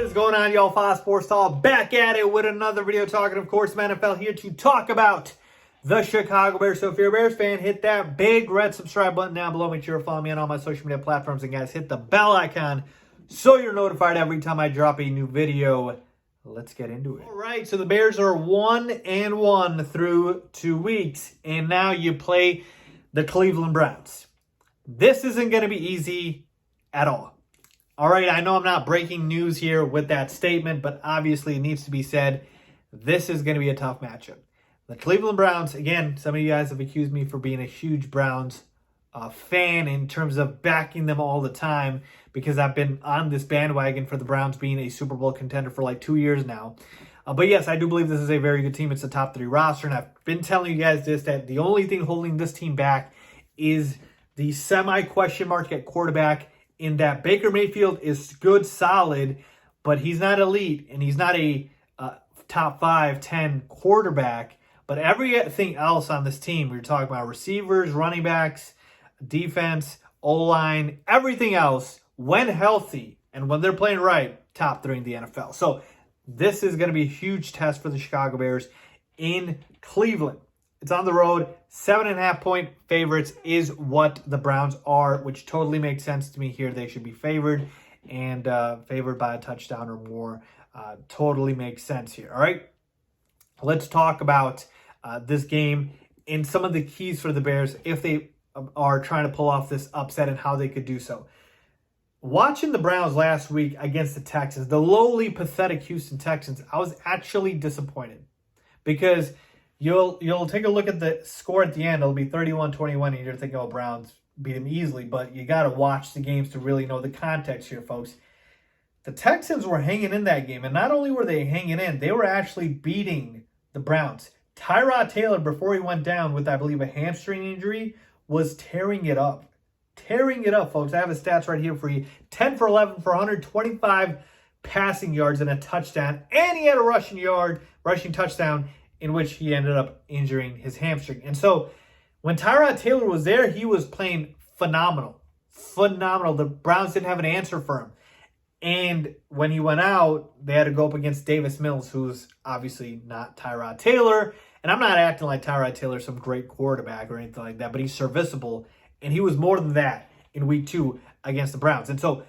is going on, y'all? Fox Sports Talk back at it with another video talking, of course, NFL here to talk about the Chicago Bears. So if you're a Bears fan, hit that big red subscribe button down below. Make sure to follow me on all my social media platforms. And guys, hit the bell icon so you're notified every time I drop a new video. Let's get into it. All right, so the Bears are 1-1 through 2 weeks. And now you play the Cleveland Browns. This isn't going to be easy at all. All right, I know I'm not breaking news here with that statement, but obviously it needs to be said. This is going to be a tough matchup. The Cleveland Browns, again, some of you guys have accused me for being a huge Browns fan in terms of backing them all the time because I've been on this bandwagon for the Browns being a Super Bowl contender for like 2 years now. But yes, I do believe this is a very good team. It's a top 3 roster, and I've been telling you guys this, that the only thing holding this team back is the semi-question mark at quarterback, in that Baker Mayfield is good, solid, but he's not elite, and he's not a top 5, 10 quarterback. But everything else on this team, we're talking about receivers, running backs, defense, O-line, everything else, when healthy and when they're playing right, top 3 in the NFL. So this is going to be a huge test for the Chicago Bears in Cleveland. It's on the road. 7.5-point favorites is what the Browns are, which totally makes sense to me here. They should be favored and favored by a touchdown or more. Totally makes sense here. All right, let's talk about this game and some of the keys for the Bears if they are trying to pull off this upset and how they could do so. Watching the Browns last week against the Texans, the lowly, pathetic Houston Texans, I was actually disappointed because You'll take a look at the score at the end. It'll be 31-21, and you're thinking, oh, Browns beat them easily. But you got to watch the games to really know the context here, folks. The Texans were hanging in that game, and not only were they hanging in, they were actually beating the Browns. Tyrod Taylor, before he went down with, I believe, a hamstring injury, was tearing it up. Tearing it up, folks. I have the stats right here for you. 10 for 11 for 125 passing yards and a touchdown. And he had a rushing touchdown, in which he ended up injuring his hamstring. And so when Tyrod Taylor was there, he was playing phenomenal. Phenomenal. The Browns didn't have an answer for him. And when he went out, they had to go up against Davis Mills, who's obviously not Tyrod Taylor. And I'm not acting like Tyrod Taylor's some great quarterback or anything like that, but he's serviceable. And he was more than that in week 2 against the Browns. And so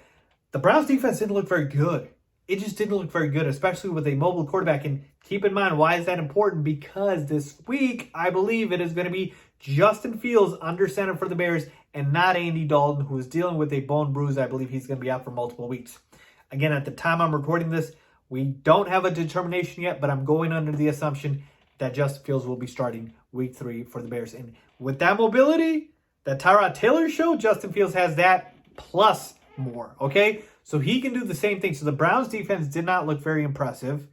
the Browns defense didn't look very good. It just didn't look very good, especially with a mobile quarterback. And keep in mind, why is that important? Because this week, I believe it is going to be Justin Fields under center for the Bears and not Andy Dalton, who is dealing with a bone bruise. I believe he's going to be out for multiple weeks. Again, at the time I'm recording this, we don't have a determination yet, but I'm going under the assumption that Justin Fields will be starting week 3 for the Bears. And with that mobility that Tyrod Taylor showed, Justin Fields has that plus more, okay? So he can do the same thing. So the Browns defense did not look very impressive.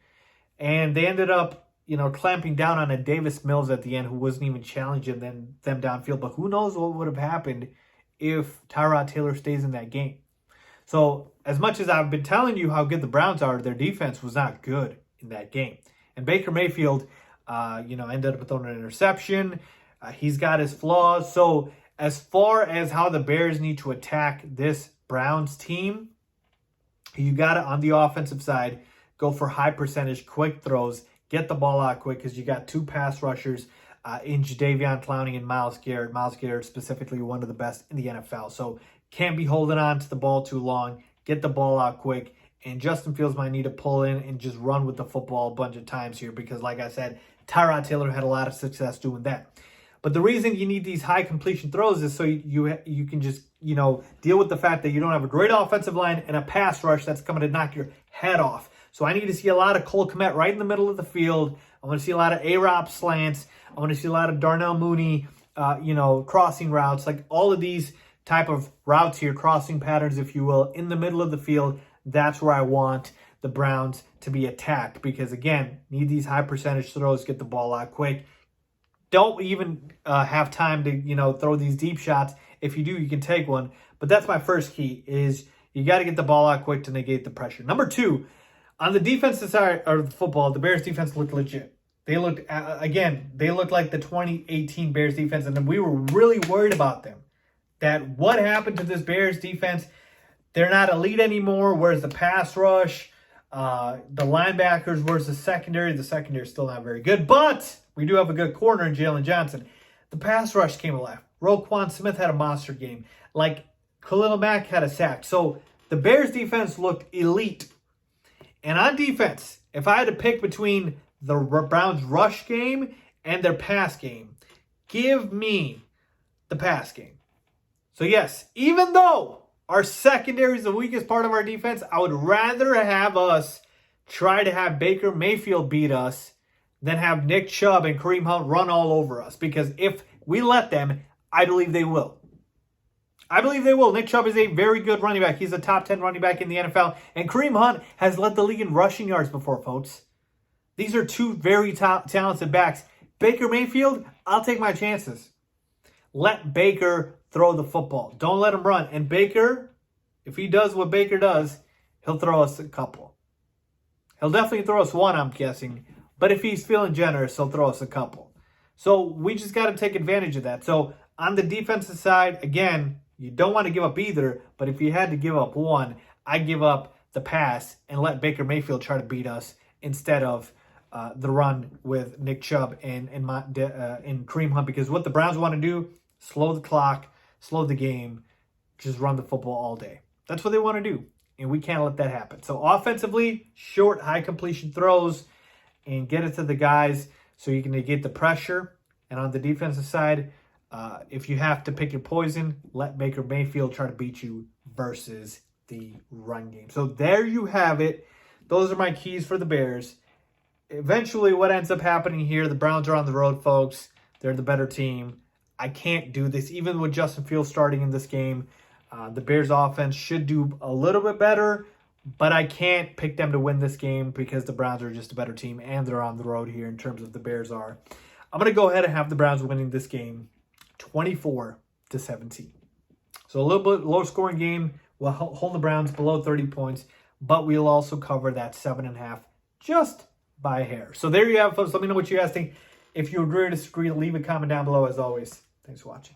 And they ended up, clamping down on a Davis Mills at the end who wasn't even challenging them downfield. But who knows what would have happened if Tyrod Taylor stays in that game. So as much as I've been telling you how good the Browns are, their defense was not good in that game. And Baker Mayfield, ended up throwing an interception. He's got his flaws. So as far as how the Bears need to attack this Browns team, you got to, on the offensive side, go for high percentage, quick throws, get the ball out quick because you got 2 pass rushers in Jadeveon Clowney and Myles Garrett. Myles Garrett specifically one of the best in the NFL. So can't be holding on to the ball too long. Get the ball out quick. And Justin Fields might need to pull in and just run with the football a bunch of times here because, like I said, Tyrod Taylor had a lot of success doing that. But the reason you need these high completion throws is so you can just, deal with the fact that you don't have a great offensive line and a pass rush that's coming to knock your head off. So I need to see a lot of Cole Kmet right in the middle of the field. I want to see a lot of A-Rob slants. I want to see a lot of Darnell Mooney, crossing routes, like all of these type of routes here, crossing patterns, if you will, in the middle of the field. That's where I want the Browns to be attacked because, again, need these high percentage throws, get the ball out quick. Don't even have time to, throw these deep shots. If you do, you can take one. But that's my first key is you got to get the ball out quick to negate the pressure. Number 2, on the defensive side of the football, the Bears defense looked legit. They looked, they looked like the 2018 Bears defense, and then we were really worried about them. That what happened to this Bears defense? They're not elite anymore. Where's the pass rush? The linebackers versus secondary. The secondary is still not very good, but we do have a good corner in Jalen Johnson. The pass rush came alive. Roquan Smith had a monster game. Like, Khalil Mack had a sack. So the Bears defense looked elite. And on defense, if I had to pick between the Browns rush game and their pass game, give me the pass game. So yes, even though our secondary is the weakest part of our defense, I would rather have us try to have Baker Mayfield beat us than have Nick Chubb and Kareem Hunt run all over us. Because if we let them, I believe they will. I believe they will. Nick Chubb is a very good running back. He's a top 10 running back in the NFL. And Kareem Hunt has led the league in rushing yards before, folks. These are two very talented backs. Baker Mayfield, I'll take my chances. Let Baker throw the football. Don't let him run. And Baker, if he does what Baker does, he'll throw us a couple. He'll definitely throw us one, I'm guessing. But if he's feeling generous, he'll throw us a couple. So we just got to take advantage of that. So on the defensive side, again, you don't want to give up either. But if you had to give up one, I'd give up the pass and let Baker Mayfield try to beat us instead of the run with Nick Chubb and Kareem Hunt. Because what the Browns want to do, slow the clock, slow the game, just run the football all day. That's what they want to do. And we can't let that happen. So offensively, short, high completion throws and get it to the guys so you can negate the pressure. And on the defensive side, if you have to pick your poison, let Baker Mayfield try to beat you versus the run game. So there you have it. Those are my keys for the Bears. Eventually, what ends up happening here, the Browns are on the road, folks. They're the better team. I can't do this. Even with Justin Fields starting in this game, the Bears offense should do a little bit better, but I can't pick them to win this game because the Browns are just a better team and they're on the road here in terms of the Bears are. I'm going to go ahead and have the Browns winning this game 24-17. So a little bit low scoring game. We'll hold the Browns below 30 points, but we'll also cover that 7.5 just by a hair. So there you have it, folks. Let me know what you guys think. If you agree or disagree, leave a comment down below. As always, thanks for watching.